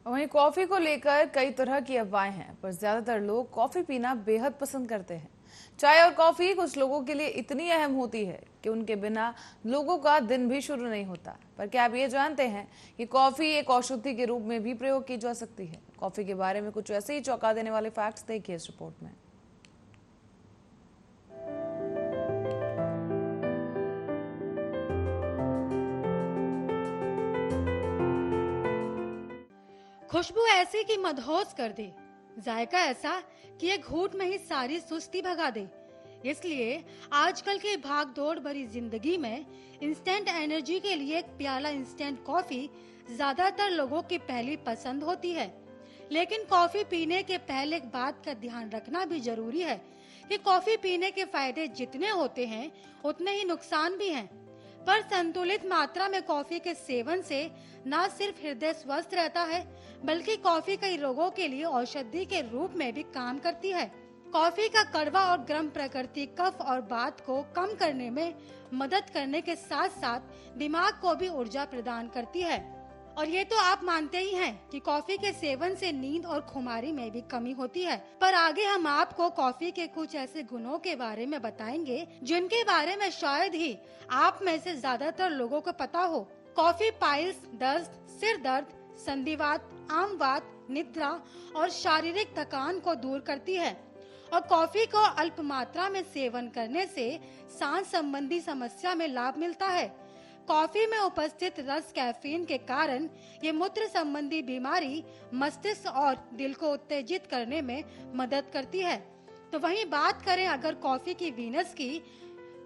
वहीं कॉफी को लेकर कई तरह की अफवाहें हैं, पर ज्यादातर लोग कॉफी पीना बेहद पसंद करते हैं। चाय और कॉफी कुछ लोगों के लिए इतनी अहम होती है कि उनके बिना लोगों का दिन भी शुरू नहीं होता। पर क्या आप ये जानते हैं कि कॉफी एक औषधि के रूप में भी प्रयोग की जा सकती है? कॉफी के बारे में कुछ ऐसे ही चौंका देने वाले फैक्ट्स देखिए इस रिपोर्ट में। खुशबू ऐसी कि मदहोश कर दे, जायका ऐसा कि एक घूंट में ही सारी सुस्ती भगा दे। इसलिए आजकल की भाग दौड़ भरी जिंदगी में इंस्टेंट एनर्जी के लिए एक प्याला इंस्टेंट कॉफी ज्यादातर लोगों की पहली पसंद होती है। लेकिन कॉफी पीने के पहले एक बात का ध्यान रखना भी जरूरी है कि कॉफी पीने के फायदे जितने होते हैं उतने ही नुकसान भी हैं। पर संतुलित मात्रा में कॉफी के सेवन से न सिर्फ हृदय स्वस्थ रहता है, बल्कि कॉफी कई रोगों के लिए औषधि के रूप में भी काम करती है। कॉफी का कड़वा और गर्म प्रकृति कफ और बात को कम करने में मदद करने के साथ साथ दिमाग को भी ऊर्जा प्रदान करती है। और ये तो आप मानते ही हैं कि कॉफी के सेवन से नींद और खुमारी में भी कमी होती है। पर आगे हम आपको कॉफी के कुछ ऐसे गुणों के बारे में बताएंगे जिनके बारे में शायद ही आप में से ज्यादातर लोगों को पता हो। कॉफी पाइल्स, दस्त, सिर दर्द, संधिवात, आमवात, निद्रा और शारीरिक थकान को दूर करती है। और कॉफी को अल्प मात्रा में सेवन करने से सांस संबंधी समस्या में लाभ मिलता है। कॉफी में उपस्थित रस कैफीन के कारण ये मूत्र संबंधी बीमारी, मस्तिष्क और दिल को उत्तेजित करने में मदद करती है। तो वहीं बात करें अगर कॉफी की वीनस की,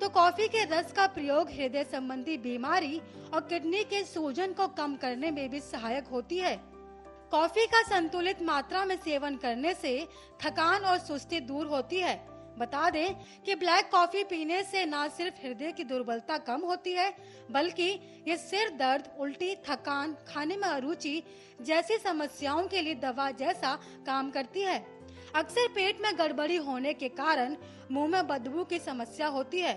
तो कॉफी के रस का प्रयोग हृदय संबंधी बीमारी और किडनी के सूजन को कम करने में भी सहायक होती है। कॉफी का संतुलित मात्रा में सेवन करने से थकान और सुस्ती दूर होती है। बता दें कि ब्लैक कॉफी पीने से न सिर्फ हृदय की दुर्बलता कम होती है, बल्कि ये सिर दर्द, उल्टी, थकान, खाने में अरुचि जैसी समस्याओं के लिए दवा जैसा काम करती है। अक्सर पेट में गड़बड़ी होने के कारण मुंह में बदबू की समस्या होती है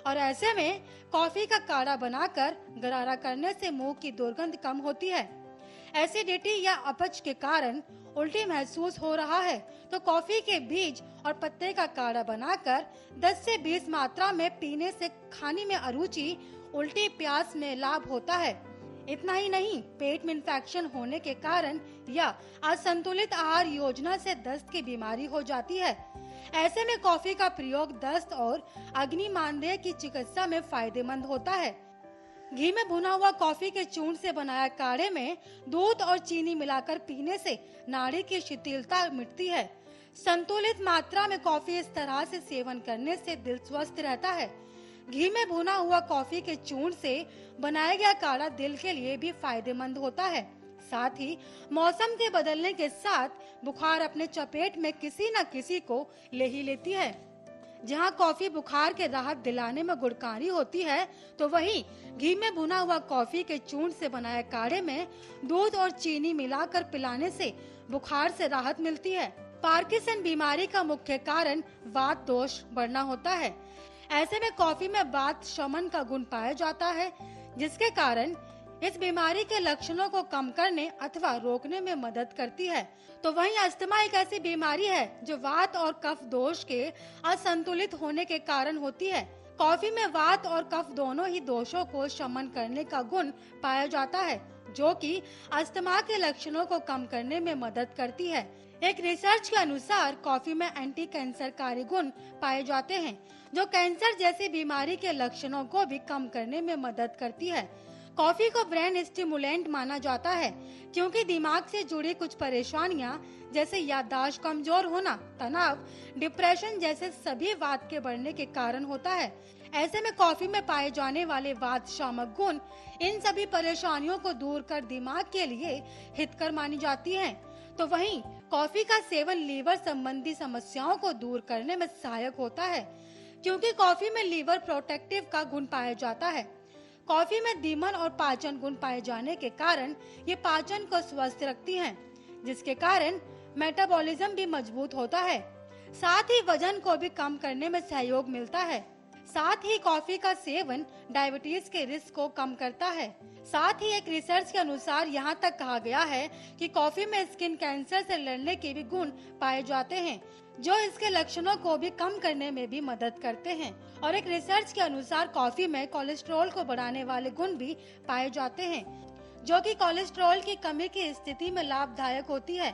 और ऐसे में कॉफी का काढ़ा बनाकर गरारा करने से मुंह की दुर्गंध कम होती है। एसिडिटी या अपच के कारण उल्टी महसूस हो रहा है तो कॉफी के बीज और पत्ते का काढ़ा बनाकर 10 से 20 मात्रा में पीने से खाने में अरुचि, उल्टी, प्यास में लाभ होता है। इतना ही नहीं, पेट में इंफेक्शन होने के कारण या असंतुलित आहार योजना से दस्त की बीमारी हो जाती है। ऐसे में कॉफी का प्रयोग दस्त और अग्निमांद्य की चिकित्सा में फायदेमंद होता है। घी में भुना हुआ कॉफी के चूर्ण से बनाया काढ़े में दूध और चीनी मिलाकर पीने से नाड़ी की शिथिलता मिटती है। संतुलित मात्रा में कॉफी इस तरह से सेवन करने से दिल स्वस्थ रहता है। घी में भुना हुआ कॉफी के चूर्ण से बनाया गया काढ़ा दिल के लिए भी फायदेमंद होता है। साथ ही मौसम के बदलने के साथ बुखार अपने चपेट में किसी न किसी को ले ही लेती है। जहां कॉफी बुखार के राहत दिलाने में गुणकारी होती है, तो वहीं घी में भुना हुआ कॉफी के चूर्ण से बनाए काढ़े में दूध और चीनी मिलाकर पिलाने से बुखार से राहत मिलती है। पार्किंसन बीमारी का मुख्य कारण वात दोष बढ़ना होता है। ऐसे में कॉफी में वात शमन का गुण पाया जाता है, जिसके कारण इस बीमारी के लक्षणों को कम करने अथवा रोकने में मदद करती है। तो वहीं अस्थमा एक ऐसी बीमारी है जो वात और कफ दोष के असंतुलित होने के कारण होती है। कॉफी में वात और कफ दोनों ही दोषों को शमन करने का गुण पाया जाता है, जो कि अस्थमा के लक्षणों को कम करने में मदद करती है। एक रिसर्च के अनुसार कॉफी में एंटी कैंसरकारी गुण पाए जाते हैं, जो कैंसर जैसी बीमारी के लक्षणों को भी कम करने में मदद करती है। कॉफी को ब्रेन स्टिमुलेंट माना जाता है, क्योंकि दिमाग से जुड़ी कुछ परेशानियां जैसे याददाश्त कमजोर होना, तनाव, डिप्रेशन जैसे सभी वात के बढ़ने के कारण होता है। ऐसे में कॉफी में पाए जाने वाले वात शामक गुण इन सभी परेशानियों को दूर कर दिमाग के लिए हितकर मानी जाती हैं। तो वहीं कॉफी का सेवन लीवर संबंधी समस्याओं को दूर करने में सहायक होता है, क्योंकि कॉफी में लीवर प्रोटेक्टिव का गुण पाया जाता है। कॉफी में दीमन और पाचन गुण पाए जाने के कारण ये पाचन को स्वस्थ रखती हैं, जिसके कारण मेटाबॉलिज्म भी मजबूत होता है। साथ ही वजन को भी कम करने में सहयोग मिलता है। साथ ही कॉफी का सेवन डायबिटीज के रिस्क को कम करता है। साथ ही एक रिसर्च के अनुसार यहाँ तक कहा गया है कि कॉफी में स्किन कैंसर से लड़ने के भी गुण पाए जाते हैं, जो इसके लक्षणों को भी कम करने में भी मदद करते हैं। और एक रिसर्च के अनुसार कॉफी में कोलेस्ट्रॉल को बढ़ाने वाले गुण भी पाए जाते हैं, जो कि कोलेस्ट्रॉल की कमी की स्थिति में लाभदायक होती है।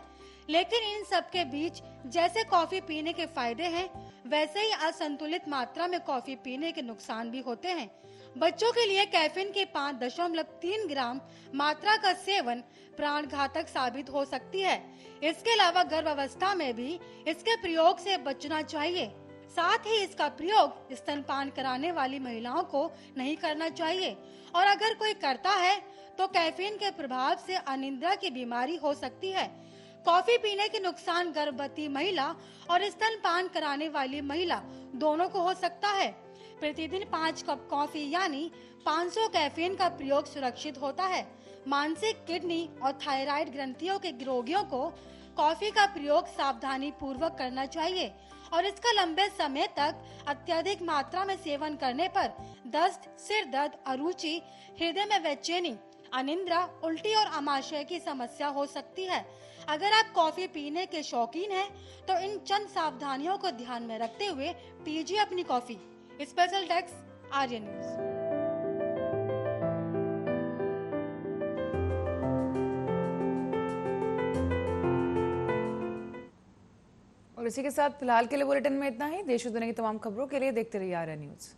लेकिन इन सब के बीच जैसे कॉफी पीने के फायदे हैं, वैसे ही असंतुलित मात्रा में कॉफी पीने के नुकसान भी होते हैं। बच्चों के लिए कैफीन के 5.3 ग्राम मात्रा का सेवन प्राणघातक साबित हो सकती है। इसके अलावा गर्भावस्था में भी इसके प्रयोग से बचना चाहिए। साथ ही इसका प्रयोग स्तनपान कराने वाली महिलाओं को नहीं करना चाहिए, और अगर कोई करता है तो कैफीन के प्रभाव से अनिद्रा की बीमारी हो सकती है। कॉफी पीने के नुकसान गर्भवती महिला और स्तनपान कराने वाली महिला दोनों को हो सकता है। प्रतिदिन 5 कप कॉफी यानी 500 कैफीन का प्रयोग सुरक्षित होता है। मानसिक, किडनी और थायराइड ग्रंथियों के रोगियों को कॉफी का प्रयोग सावधानी पूर्वक करना चाहिए, और इसका लंबे समय तक अत्यधिक मात्रा में सेवन करने पर दस्त, सिर दर्द, अरुचि, हृदय में बेचैनी, अनिद्रा, उल्टी और आमाशय की समस्या हो सकती है। अगर आप कॉफी पीने के शौकीन हैं, तो इन चंद सावधानियों को ध्यान में रखते हुए पीजिए अपनी coffee. Special desk, Aryan news. और इसी के साथ फिलहाल के लिए बुलेटिन में इतना ही। देश और दुनिया की तमाम खबरों के लिए देखते रहिए आर्यन न्यूज।